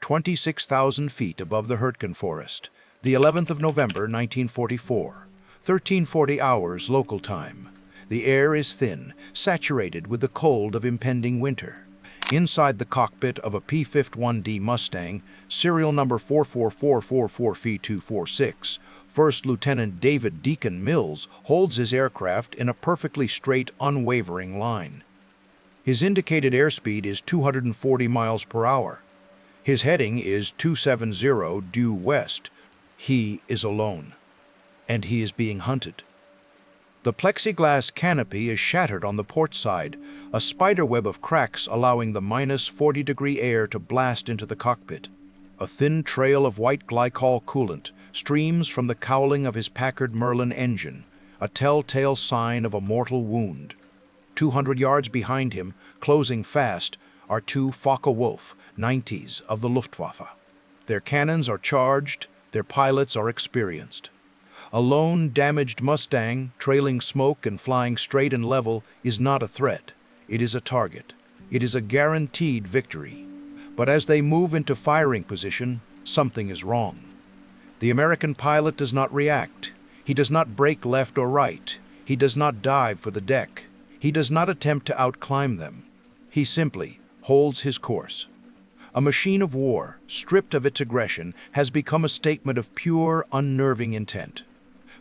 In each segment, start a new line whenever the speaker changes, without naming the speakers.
26,000 feet above the Hurtgen Forest, the 11th of November, 1944, 1340 hours local time. The air is thin, saturated with the cold of impending winter. Inside the cockpit of a P-51D Mustang, serial number 44444F246, First Lieutenant David Deacon Mills holds his aircraft in a perfectly straight, unwavering line. His indicated airspeed is 240 miles per hour. His heading is 270 due west. He is alone, and he is being hunted. The plexiglass canopy is shattered on the port side, a spiderweb of cracks allowing the -40-degree air to blast into the cockpit. A thin trail of white glycol coolant streams from the cowling of his Packard Merlin engine, a telltale sign of a mortal wound. 200 yards behind him, closing fast, are two Focke-Wulf 90s of the Luftwaffe. Their cannons are charged, their pilots are experienced. A lone, damaged Mustang, trailing smoke and flying straight and level, is not a threat. It is a target. It is a guaranteed victory. But as they move into firing position, something is wrong. The American pilot does not react. He does not brake left or right. He does not dive for the deck. He does not attempt to outclimb them. He simply holds his course. A machine of war, stripped of its aggression, has become a statement of pure, unnerving intent.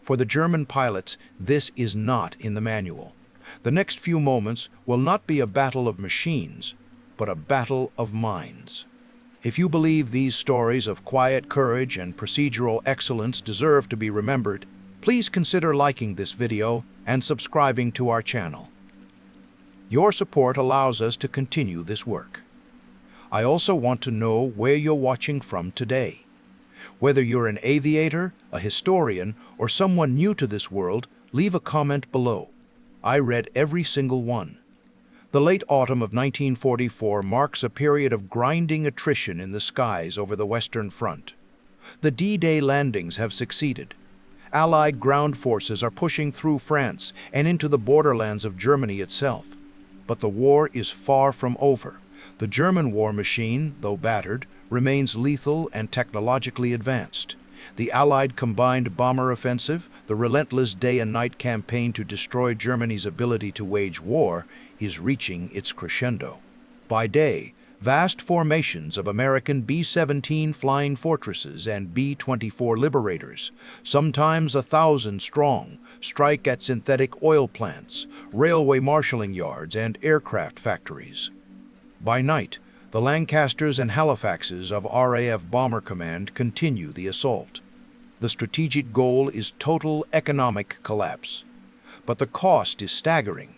For the German pilots, this is not in the manual. The next few moments will not be a battle of machines, but a battle of minds. If you believe these stories of quiet courage and procedural excellence deserve to be remembered, please consider liking this video and subscribing to our channel. Your support allows us to continue this work. I also want to know where you're watching from today. Whether you're an aviator, a historian, or someone new to this world, leave a comment below. I read every single one. The late autumn of 1944 marks a period of grinding attrition in the skies over the Western Front. The D-Day landings have succeeded. Allied ground forces are pushing through France and into the borderlands of Germany itself. But the war is far from over. The German war machine, though battered, remains lethal and technologically advanced. The Allied combined bomber offensive, the relentless day and night campaign to destroy Germany's ability to wage war, is reaching its crescendo. By day, vast formations of American B-17 Flying Fortresses and B-24 Liberators, sometimes 1,000 strong, strike at synthetic oil plants, railway marshalling yards, and aircraft factories. By night, the Lancasters and Halifaxes of RAF Bomber Command continue the assault. The strategic goal is total economic collapse. But the cost is staggering.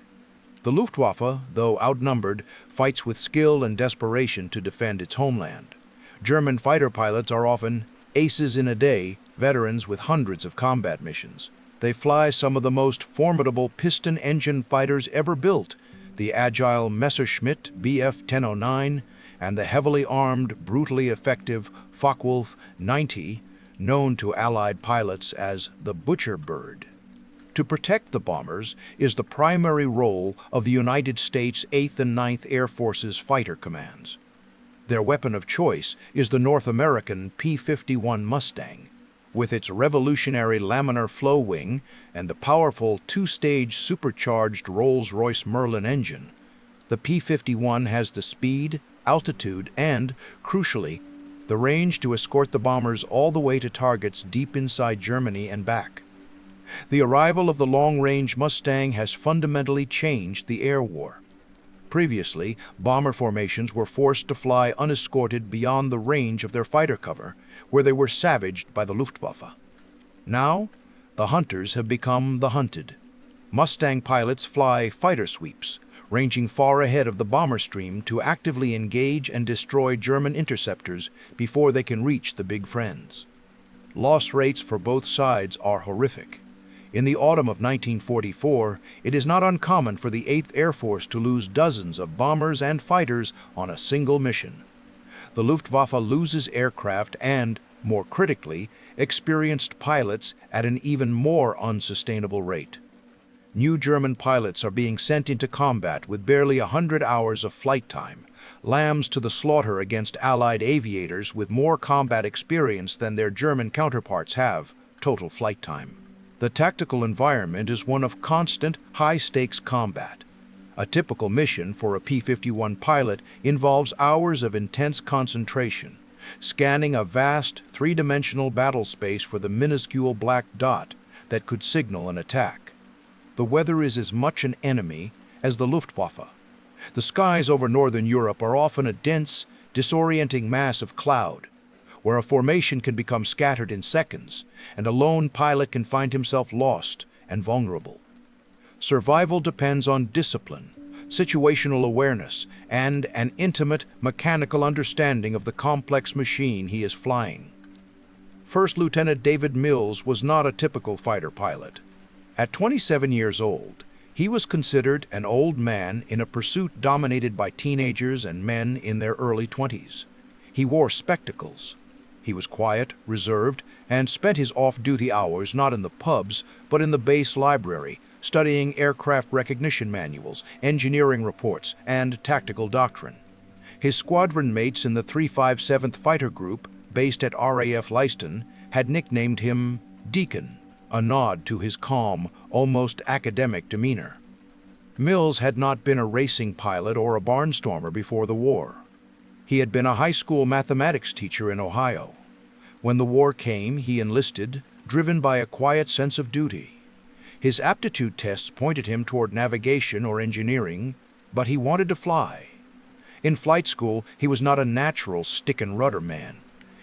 The Luftwaffe, though outnumbered, fights with skill and desperation to defend its homeland. German fighter pilots are often aces in a day, veterans with hundreds of combat missions. They fly some of the most formidable piston-engine fighters ever built, the agile Messerschmitt Bf-1009, and the heavily armed, brutally effective Focke-Wulf 90, known to Allied pilots as the Butcher Bird. To protect the bombers is the primary role of the United States 8th and 9th Air Force's fighter commands. Their weapon of choice is the North American P-51 Mustang. With its revolutionary laminar flow wing and the powerful two-stage supercharged Rolls-Royce Merlin engine, the P-51 has the speed, altitude, and, crucially, the range to escort the bombers all the way to targets deep inside Germany and back. The arrival of the long-range Mustang has fundamentally changed the air war. Previously, bomber formations were forced to fly unescorted beyond the range of their fighter cover, where they were savaged by the Luftwaffe. Now, the hunters have become the hunted. Mustang pilots fly fighter sweeps, ranging far ahead of the bomber stream to actively engage and destroy German interceptors before they can reach the big friends. Loss rates for both sides are horrific. In the autumn of 1944, it is not uncommon for the 8th Air Force to lose dozens of bombers and fighters on a single mission. The Luftwaffe loses aircraft and, more critically, experienced pilots at an even more unsustainable rate. New German pilots are being sent into combat with barely 100 hours of flight time, lambs to the slaughter against Allied aviators with more combat experience than their German counterparts have, total flight time. The tactical environment is one of constant, high-stakes combat. A typical mission for a P-51 pilot involves hours of intense concentration, scanning a vast, three-dimensional battle space for the minuscule black dot that could signal an attack. The weather is as much an enemy as the Luftwaffe. The skies over northern Europe are often a dense, disorienting mass of cloud, where a formation can become scattered in seconds, and a lone pilot can find himself lost and vulnerable. Survival depends on discipline, situational awareness, and an intimate, mechanical understanding of the complex machine he is flying. First Lieutenant David Mills was not a typical fighter pilot. At 27 years old, he was considered an old man in a pursuit dominated by teenagers and men in their early 20s. He wore spectacles. He was quiet, reserved, and spent his off-duty hours not in the pubs, but in the base library, studying aircraft recognition manuals, engineering reports, and tactical doctrine. His squadron mates in the 357th Fighter Group, based at RAF Leiston, had nicknamed him Deacon, a nod to his calm, almost academic demeanor. Mills had not been a racing pilot or a barnstormer before the war. He had been a high school mathematics teacher in Ohio. When the war came, he enlisted, driven by a quiet sense of duty. His aptitude tests pointed him toward navigation or engineering, but he wanted to fly. In flight school, he was not a natural stick-and-rudder man.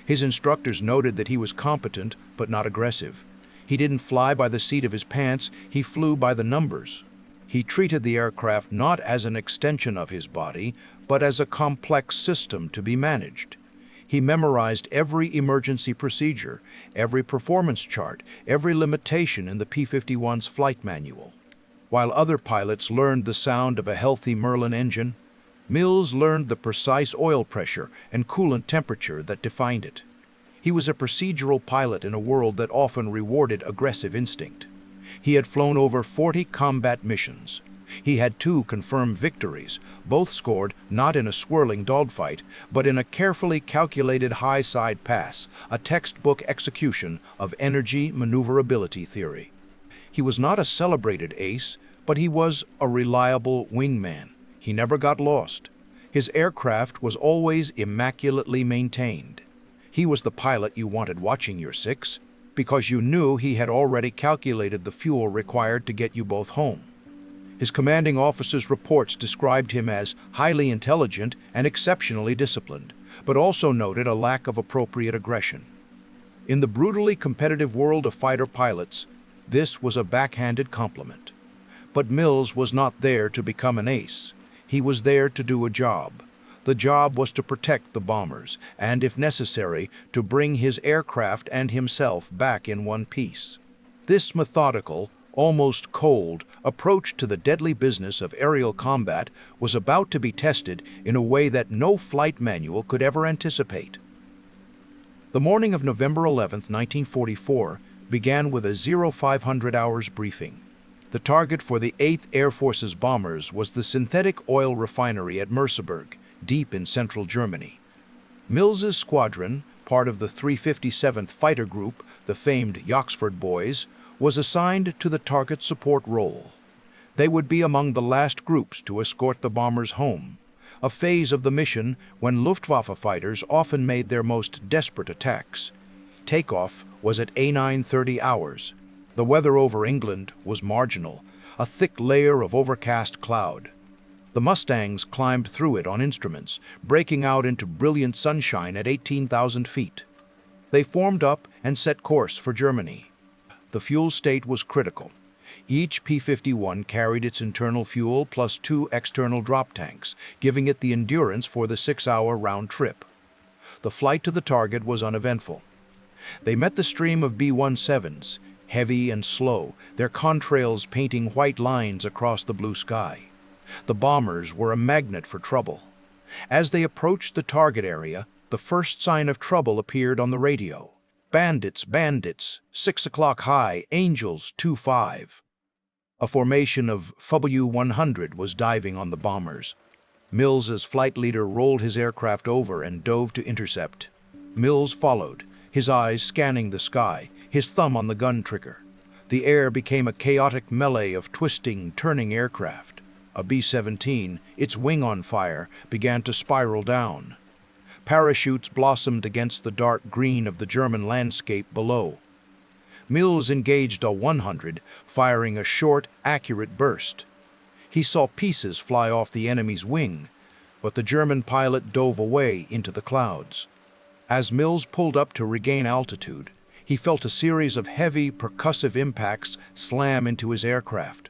His instructors noted that he was competent, but not aggressive. He didn't fly by the seat of his pants, he flew by the numbers. He treated the aircraft not as an extension of his body, but as a complex system to be managed. He memorized every emergency procedure, every performance chart, every limitation in the P-51's flight manual. While other pilots learned the sound of a healthy Merlin engine, Mills learned the precise oil pressure and coolant temperature that defined it. He was a procedural pilot in a world that often rewarded aggressive instinct. He had flown over 40 combat missions. He had 2 confirmed victories, both scored not in a swirling dogfight, but in a carefully calculated high-side pass, a textbook execution of energy maneuverability theory. He was not a celebrated ace, but he was a reliable wingman. He never got lost. His aircraft was always immaculately maintained. He was the pilot you wanted watching your 6, because you knew he had already calculated the fuel required to get you both home. His commanding officer's reports described him as highly intelligent and exceptionally disciplined, but also noted a lack of appropriate aggression. In the brutally competitive world of fighter pilots, this was a backhanded compliment. But Mills was not there to become an ace. He was there to do a job. The job was to protect the bombers, and if necessary, to bring his aircraft and himself back in one piece. This methodical, almost cold, approach to the deadly business of aerial combat was about to be tested in a way that no flight manual could ever anticipate. The morning of November 11, 1944, began with a 0500 hours briefing. The target for the 8th Air Force's bombers was the synthetic oil refinery at Merseburg, deep in central Germany. Mills's squadron, part of the 357th Fighter Group, the famed Yoxford Boys, was assigned to the target support role. They would be among the last groups to escort the bombers home, a phase of the mission when Luftwaffe fighters often made their most desperate attacks. Takeoff was at 0930 hours. The weather over England was marginal, a thick layer of overcast cloud. The Mustangs climbed through it on instruments, breaking out into brilliant sunshine at 18,000 feet. They formed up and set course for Germany. The fuel state was critical. Each P-51 carried its internal fuel plus 2 external drop tanks, giving it the endurance for the 6-hour round trip. The flight to the target was uneventful. They met the stream of B-17s, heavy and slow, their contrails painting white lines across the blue sky. The bombers were a magnet for trouble. As they approached the target area, the first sign of trouble appeared on the radio. "Bandits, bandits, 6 o'clock high, Angels 2-5. A formation of FW-100 was diving on the bombers. Mills's flight leader rolled his aircraft over and dove to intercept. Mills followed, his eyes scanning the sky, his thumb on the gun trigger. The air became a chaotic melee of twisting, turning aircraft. A B-17, its wing on fire, began to spiral down. Parachutes blossomed against the dark green of the German landscape below. Mills engaged a 100, firing a short, accurate burst. He saw pieces fly off the enemy's wing, but the German pilot dove away into the clouds. As Mills pulled up to regain altitude, he felt a series of heavy, percussive impacts slam into his aircraft.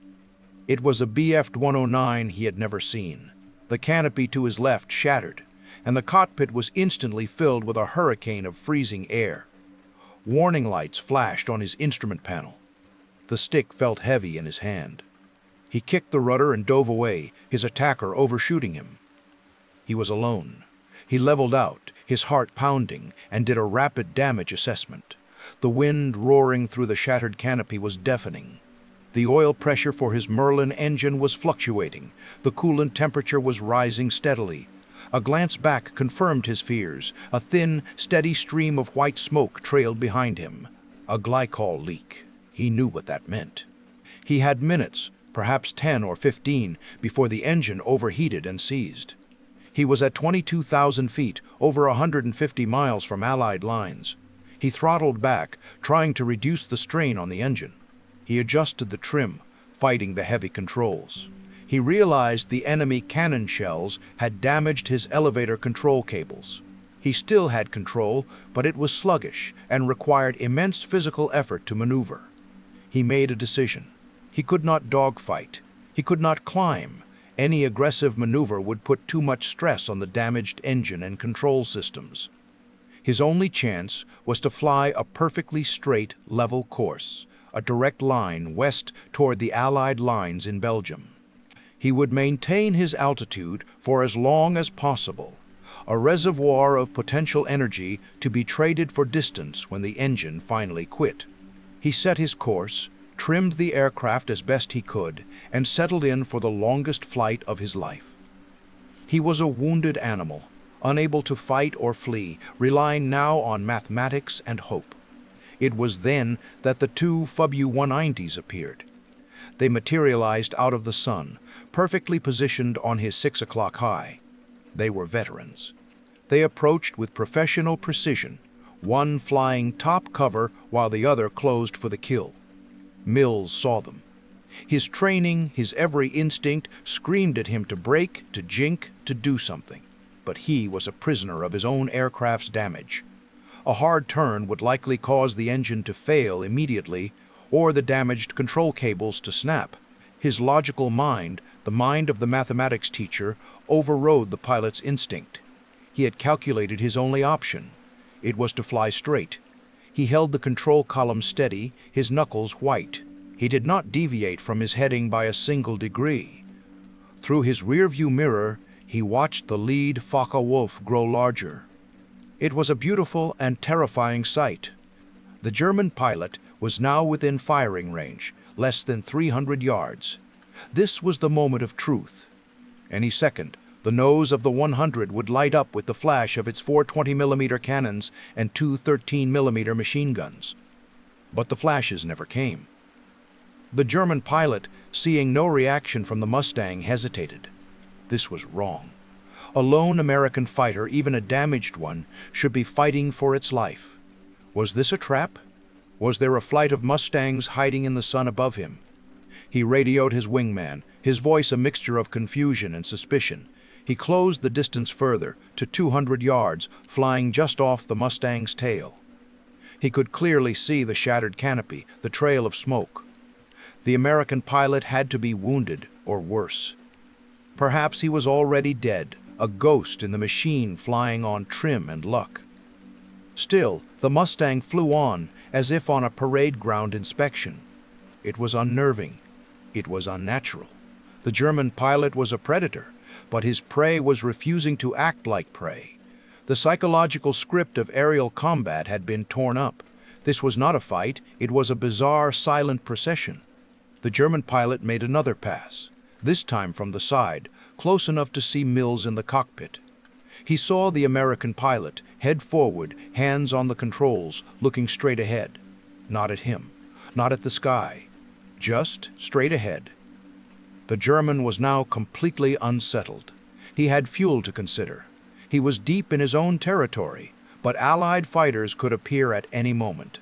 It was a Bf-109 he had never seen. The canopy to his left shattered, and the cockpit was instantly filled with a hurricane of freezing air. Warning lights flashed on his instrument panel. The stick felt heavy in his hand. He kicked the rudder and dove away, his attacker overshooting him. He was alone. He leveled out, his heart pounding, and did a rapid damage assessment. The wind roaring through the shattered canopy was deafening. The oil pressure for his Merlin engine was fluctuating. The coolant temperature was rising steadily. A glance back confirmed his fears. A thin, steady stream of white smoke trailed behind him. A glycol leak. He knew what that meant. He had minutes, perhaps 10 or 15, before the engine overheated and seized. He was at 22,000 feet, over 150 miles from Allied lines. He throttled back, trying to reduce the strain on the engine. He adjusted the trim, fighting the heavy controls. He realized the enemy cannon shells had damaged his elevator control cables. He still had control, but it was sluggish and required immense physical effort to maneuver. He made a decision. He could not dogfight. He could not climb. Any aggressive maneuver would put too much stress on the damaged engine and control systems. His only chance was to fly a perfectly straight, level course, a direct line west toward the Allied lines in Belgium. He would maintain his altitude for as long as possible, a reservoir of potential energy to be traded for distance when the engine finally quit. He set his course, trimmed the aircraft as best he could, and settled in for the longest flight of his life. He was a wounded animal, unable to fight or flee, relying now on mathematics and hope. It was then that the two FW-190s appeared. They materialized out of the sun, perfectly positioned on his 6 o'clock high. They were veterans. They approached with professional precision, one flying top cover while the other closed for the kill. Mills saw them. His training, his every instinct, screamed at him to brake, to jink, to do something. But he was a prisoner of his own aircraft's damage. A hard turn would likely cause the engine to fail immediately, or the damaged control cables to snap. His logical mind, the mind of the mathematics teacher, overrode the pilot's instinct. He had calculated his only option. It was to fly straight. He held the control column steady, his knuckles white. He did not deviate from his heading by a single degree. Through his rearview mirror, he watched the lead Focke-Wulf grow larger. It was a beautiful and terrifying sight. The German pilot was now within firing range, less than 300 yards. This was the moment of truth. Any second, the nose of the 100 would light up with the flash of its 4 20mm cannons and 2 13mm machine guns. But the flashes never came. The German pilot, seeing no reaction from the Mustang, hesitated. This was wrong. A lone American fighter, even a damaged one, should be fighting for its life. Was this a trap? Was there a flight of Mustangs hiding in the sun above him? He radioed his wingman, his voice a mixture of confusion and suspicion. He closed the distance further, to 200 yards, flying just off the Mustang's tail. He could clearly see the shattered canopy, the trail of smoke. The American pilot had to be wounded, or worse. Perhaps he was already dead, a ghost in the machine flying on trim and luck. Still, the Mustang flew on, as if on a parade ground inspection. It was unnerving. It was unnatural. The German pilot was a predator, but his prey was refusing to act like prey. The psychological script of aerial combat had been torn up. This was not a fight, it was a bizarre, silent procession. The German pilot made another pass, this time from the side, close enough to see Mills in the cockpit. He saw the American pilot, head forward, hands on the controls, looking straight ahead. Not at him, not at the sky, just straight ahead. The German was now completely unsettled. He had fuel to consider. He was deep in his own territory, but Allied fighters could appear at any moment.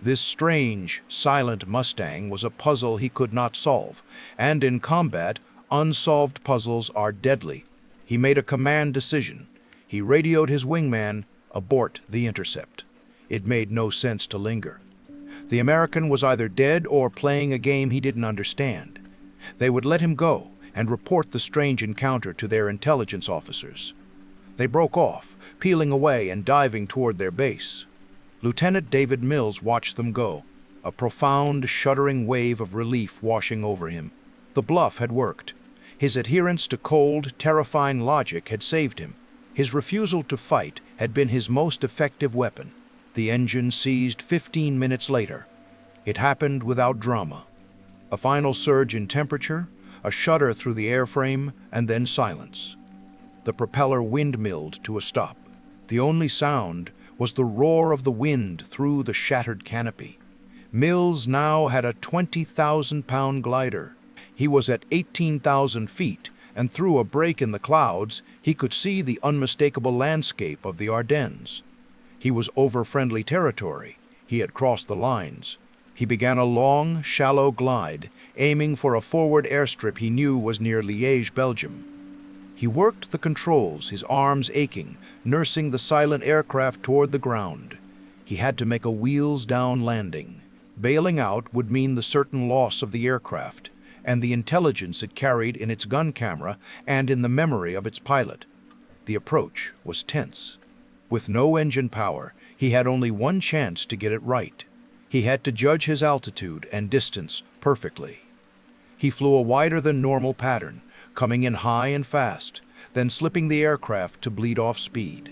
This strange, silent Mustang was a puzzle he could not solve, and in combat, unsolved puzzles are deadly. He made a command decision. He radioed his wingman, "Abort the Intercept." It made no sense to linger. The American was either dead or playing a game he didn't understand. They would let him go and report the strange encounter to their intelligence officers. They broke off, peeling away and diving toward their base. Lieutenant David Mills watched them go, a profound, shuddering wave of relief washing over him. The bluff had worked. His adherence to cold, terrifying logic had saved him. His refusal to fight had been his most effective weapon. The engine seized 15 minutes later. It happened without drama. A final surge in temperature, a shudder through the airframe, and then silence. The propeller windmilled to a stop. The only sound was the roar of the wind through the shattered canopy. Mills now had a 20,000-pound glider. He was at 18,000 feet, and through a break in the clouds, he could see the unmistakable landscape of the Ardennes. He was over friendly territory. He had crossed the lines. He began a long, shallow glide, aiming for a forward airstrip he knew was near Liège, Belgium. He worked the controls, his arms aching, nursing the silent aircraft toward the ground. He had to make a wheels-down landing. Bailing out would mean the certain loss of the aircraft, and the intelligence it carried in its gun camera and in the memory of its pilot. The approach was tense. With no engine power, he had only one chance to get it right. He had to judge his altitude and distance perfectly. He flew a wider-than-normal pattern, coming in high and fast, then slipping the aircraft to bleed off speed.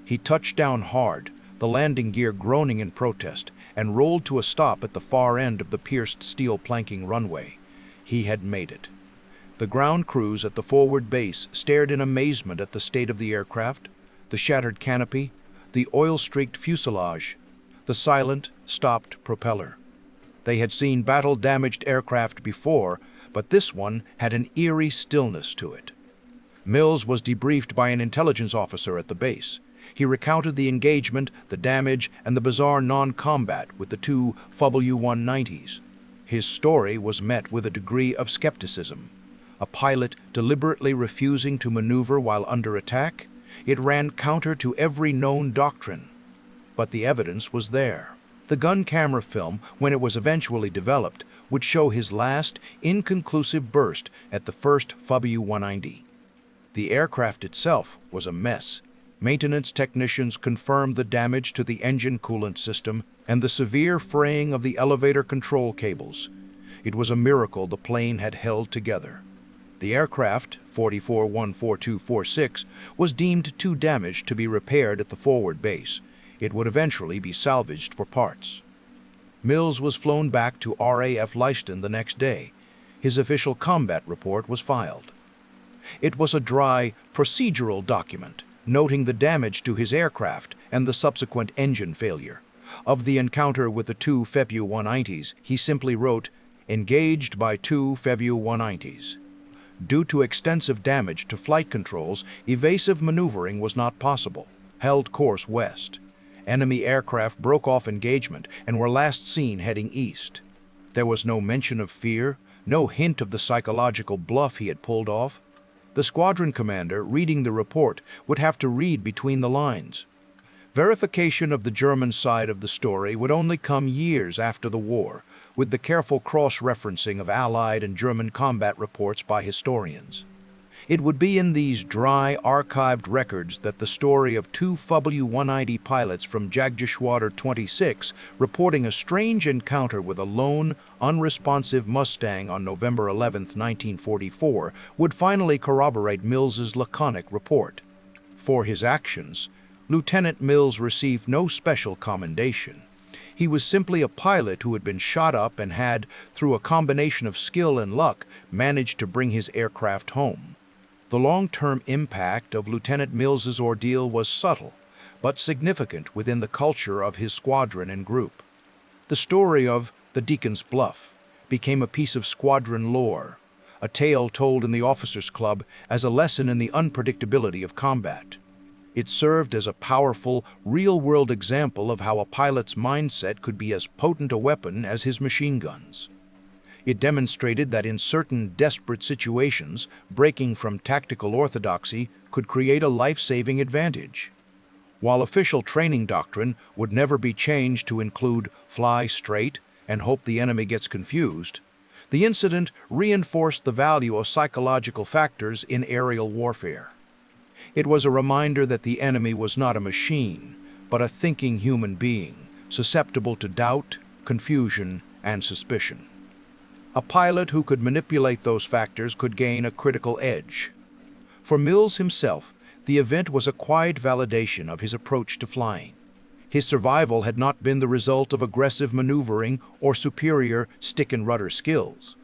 He touched down hard, the landing gear groaning in protest, and rolled to a stop at the far end of the pierced steel planking runway. He had made it. The ground crews at the forward base stared in amazement at the state of the aircraft, the shattered canopy, the oil-streaked fuselage, the silent, stopped propeller. They had seen battle-damaged aircraft before, but this one had an eerie stillness to it. Mills was debriefed by an intelligence officer at the base. He recounted the engagement, the damage, and the bizarre non-combat with the two W-190s. His story was met with a degree of skepticism. A pilot deliberately refusing to maneuver while under attack? It ran counter to every known doctrine. But the evidence was there. The gun camera film, when it was eventually developed, would show his last, inconclusive burst at the first W-190. The aircraft itself was a mess. Maintenance technicians confirmed the damage to the engine coolant system and the severe fraying of the elevator control cables. It was a miracle the plane had held together. The aircraft, 44-14246, was deemed too damaged to be repaired at the forward base. It would eventually be salvaged for parts. Mills was flown back to RAF Leiston the next day. His official combat report was filed. It was a dry, procedural document, noting the damage to his aircraft and the subsequent engine failure. Of the encounter with the two W-190s, he simply wrote, "Engaged by two W-190s. Due to extensive damage to flight controls, evasive maneuvering was not possible. Held course west. Enemy aircraft broke off engagement and were last seen heading east." There was no mention of fear, no hint of the psychological bluff he had pulled off. The squadron commander, reading the report, would have to read between the lines. Verification of the German side of the story would only come years after the war, with the careful cross-referencing of Allied and German combat reports by historians. It would be in these dry, archived records that the story of two W-190 pilots from Jagdgeschwader 26 reporting a strange encounter with a lone, unresponsive Mustang on November 11, 1944, would finally corroborate Mills's laconic report. For his actions, Lieutenant Mills received no special commendation. He was simply a pilot who had been shot up and had, through a combination of skill and luck, managed to bring his aircraft home. The long-term impact of Lieutenant Mills's ordeal was subtle, but significant within the culture of his squadron and group. The story of the Deacon's Bluff became a piece of squadron lore, a tale told in the officers' club as a lesson in the unpredictability of combat. It served as a powerful, real-world example of how a pilot's mindset could be as potent a weapon as his machine guns. It demonstrated that in certain desperate situations, breaking from tactical orthodoxy could create a life-saving advantage. While official training doctrine would never be changed to include fly straight and hope the enemy gets confused, the incident reinforced the value of psychological factors in aerial warfare. It was a reminder that the enemy was not a machine, but a thinking human being, susceptible to doubt, confusion, and suspicion. A pilot who could manipulate those factors could gain a critical edge. For Mills himself, the event was a quiet validation of his approach to flying. His survival had not been the result of aggressive maneuvering or superior stick-and-rudder skills.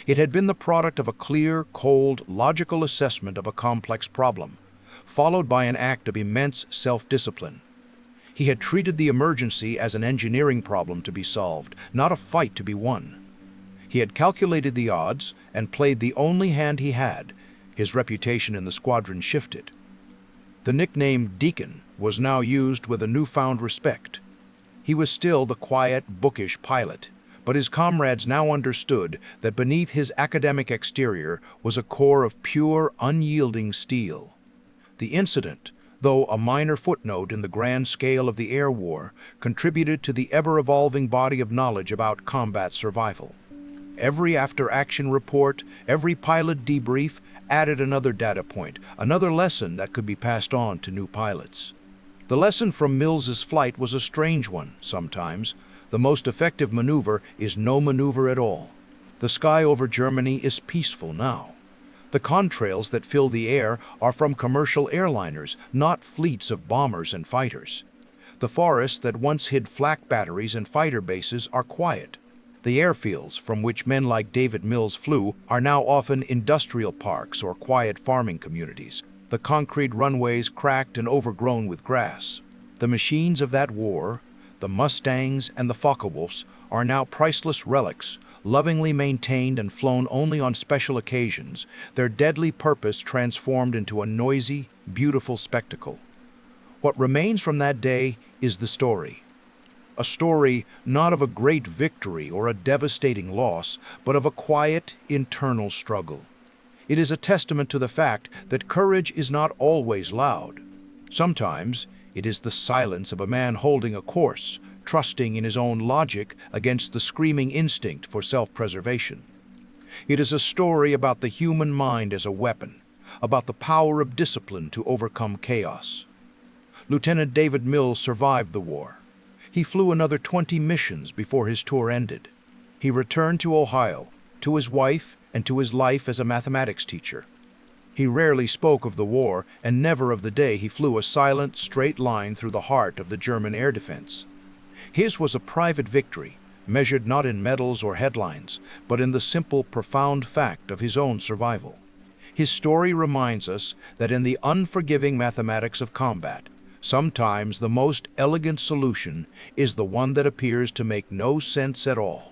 It had been the product of a clear, cold, logical assessment of a complex problem, followed by an act of immense self-discipline. He had treated the emergency as an engineering problem to be solved, not a fight to be won. He had calculated the odds and played the only hand he had. His reputation in the squadron shifted. The nickname Deacon was now used with a newfound respect. He was still the quiet, bookish pilot, but his comrades now understood that beneath his academic exterior was a core of pure, unyielding steel. The incident, though a minor footnote in the grand scale of the air war, contributed to the ever-evolving body of knowledge about combat survival. Every after-action report, every pilot debrief added another data point, another lesson that could be passed on to new pilots. The lesson from Mills's flight was a strange one sometimes. The most effective maneuver is no maneuver at all. The sky over Germany is peaceful now. The contrails that fill the air are from commercial airliners, not fleets of bombers and fighters. The forests that once hid flak batteries and fighter bases are quiet. The airfields from which men like David Mills flew are now often industrial parks or quiet farming communities, the concrete runways cracked and overgrown with grass. The machines of that war, the Mustangs and the Focke-Wulfs, are now priceless relics, lovingly maintained and flown only on special occasions, their deadly purpose transformed into a noisy, beautiful spectacle. What remains from that day is the story. A story not of a great victory or a devastating loss, but of a quiet, internal struggle. It is a testament to the fact that courage is not always loud. Sometimes it is the silence of a man holding a course, trusting in his own logic against the screaming instinct for self-preservation. It is a story about the human mind as a weapon, about the power of discipline to overcome chaos. Lieutenant David Mills survived the war. He flew another 20 missions before his tour ended. He returned to Ohio, to his wife, and to his life as a mathematics teacher. He rarely spoke of the war and never of the day he flew a silent, straight line through the heart of the German air defense. His was a private victory, measured not in medals or headlines, but in the simple, profound fact of his own survival. His story reminds us that in the unforgiving mathematics of combat, sometimes the most elegant solution is the one that appears to make no sense at all.